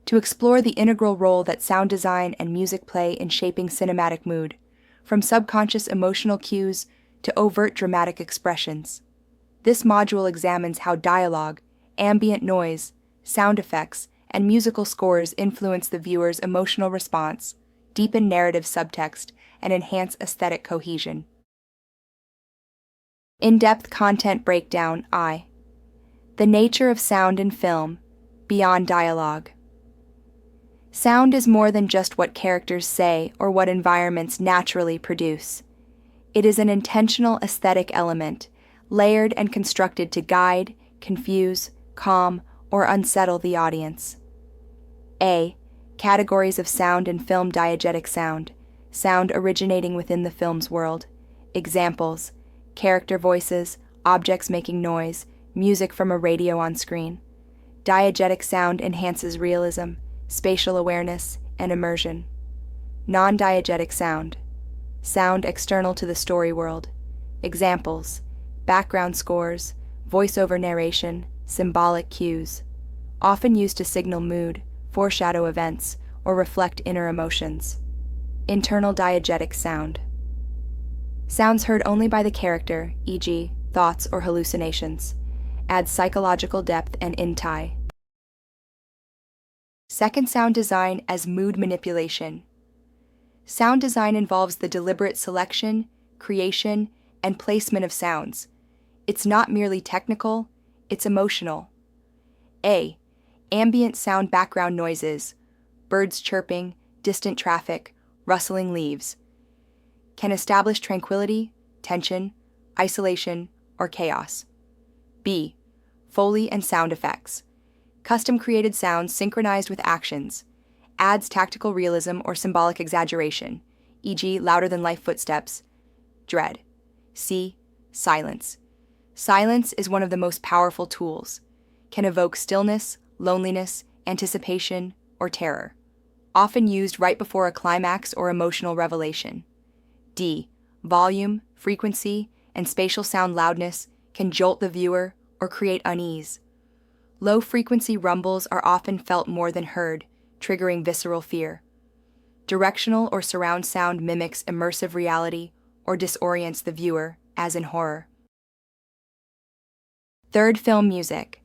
to explore the integral role that sound design and music play in shaping cinematic mood, from subconscious emotional cues to overt dramatic expressions. This module examines how dialogue, ambient noise, sound effects, and musical scores influence the viewer's emotional response, deepen narrative subtext, and enhance aesthetic cohesion. In-depth content breakdown I. The nature of sound in film, beyond dialogue. Sound is more than just what characters say or what environments naturally produce. It is an intentional aesthetic element, layered and constructed to guide, confuse, calm, or unsettle the audience. A. Categories of sound in film. Diegetic sound, sound originating within the film's world. Examples: character voices, objects making noise, music from a radio on screen. Diegetic sound enhances realism, spatial awareness, and immersion. Non-diegetic sound, sound external to the story world. Examples: background scores, voiceover narration, symbolic cues. Often used to signal mood, foreshadow events, or reflect inner emotions. Internal diegetic sound, sounds heard only by the character, e.g., thoughts or hallucinations. Adds psychological depth and intai. Second, sound design as mood manipulation. Sound design involves the deliberate selection, creation, and placement of sounds. It's not merely technical, it's emotional. A. Ambient sound. Background noises, birds chirping, distant traffic, rustling leaves, can establish tranquility, tension, isolation, or chaos. B. Foley and sound effects, custom-created sounds synchronized with actions, adds tactical realism or symbolic exaggeration, e.g., louder-than-life footsteps, dread. C. Silence. Silence is one of the most powerful tools, can evoke stillness, loneliness, anticipation, or terror, often used right before a climax or emotional revelation. D. Volume, frequency, and spatial sound. Loudness can jolt the viewer or create unease. Low-frequency rumbles are often felt more than heard, triggering visceral fear. Directional or surround sound mimics immersive reality or disorients the viewer, as in horror. Third, film music.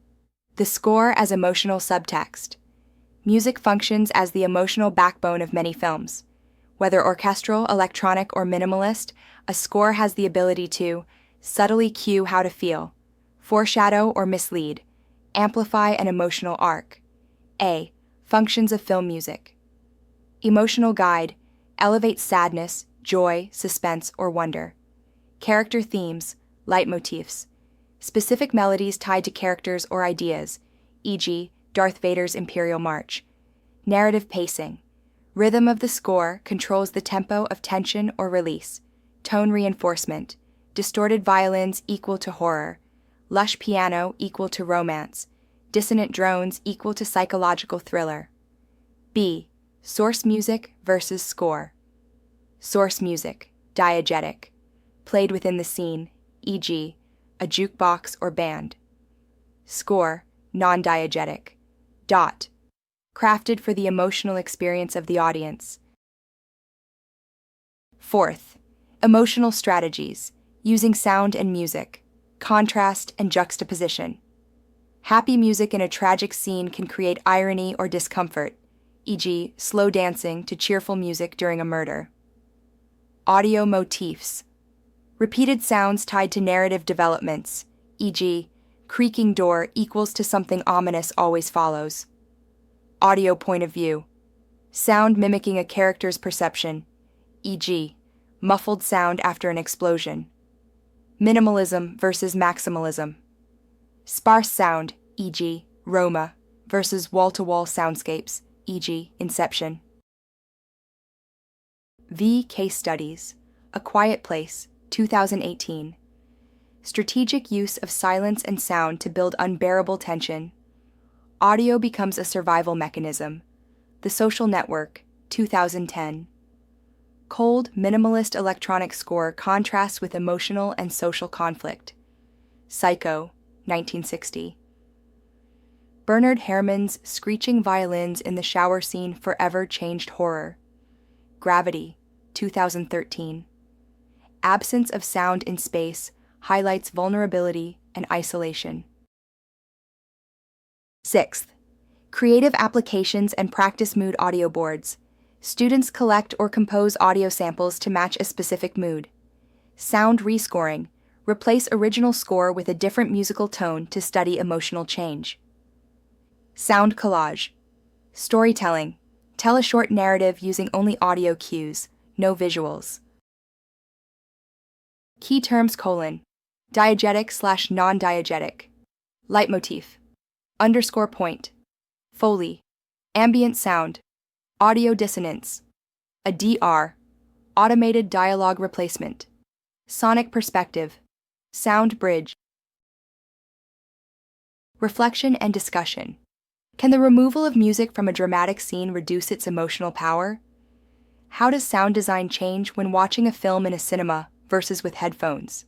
The score as emotional subtext. Music functions as the emotional backbone of many films. Whether orchestral, electronic, or minimalist, a score has the ability to subtly cue how to feel, foreshadow or mislead, amplify an emotional arc. A. Functions of film music. Emotional guide, elevates sadness, joy, suspense, or wonder. Character themes, leitmotifs, specific melodies tied to characters or ideas, e.g., Darth Vader's Imperial March. Narrative pacing, rhythm of the score controls the tempo of tension or release. Tone reinforcement, distorted violins equal to horror, lush piano equal to romance, dissonant drones equal to psychological thriller. B. Source music versus score. Source music, diegetic, played within the scene, e.g., a jukebox or band. Score, non-diegetic, dot, crafted for the emotional experience of the audience. Fourth, emotional strategies, using sound and music, contrast and juxtaposition. Happy music in a tragic scene can create irony or discomfort, e.g., slow dancing to cheerful music during a murder. Audio motifs, repeated sounds tied to narrative developments, e.g., creaking door equals to something ominous always follows. Audio point of view, sound mimicking a character's perception, e.g., muffled sound after an explosion. Minimalism versus maximalism. Sparse sound, e.g., Roma, versus wall-to-wall soundscapes, e.g., Inception. V. Case Studies. A Quiet Place, 2018. Strategic use of silence and sound to build unbearable tension. Audio becomes a survival mechanism. The Social Network, 2010. Cold, minimalist electronic score contrasts with emotional and social conflict. Psycho, 1960. Bernard Herrmann's screeching violins in the shower scene forever changed horror. Gravity, 2013. Absence of sound in space highlights vulnerability and isolation. Sixth, creative applications and practice mood audio boards. Students collect or compose audio samples to match a specific mood. Sound rescoring. Replace original score with a different musical tone to study emotional change. Sound collage. Storytelling. Tell a short narrative using only audio cues, no visuals. Key terms: diegetic / non-diegetic. Leitmotif. Underscore point. Foley. Ambient sound. Audio dissonance. A DR. Automated dialogue replacement. Sonic perspective. Sound bridge. Reflection and discussion. Can the removal of music from a dramatic scene reduce its emotional power? How does sound design change when watching a film in a cinema versus with headphones?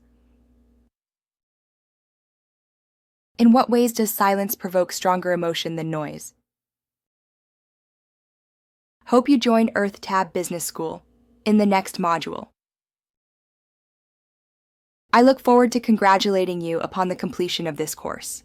In what ways does silence provoke stronger emotion than noise? Hope you join Earth Tab Business School in the next module. I look forward to congratulating you upon the completion of this course.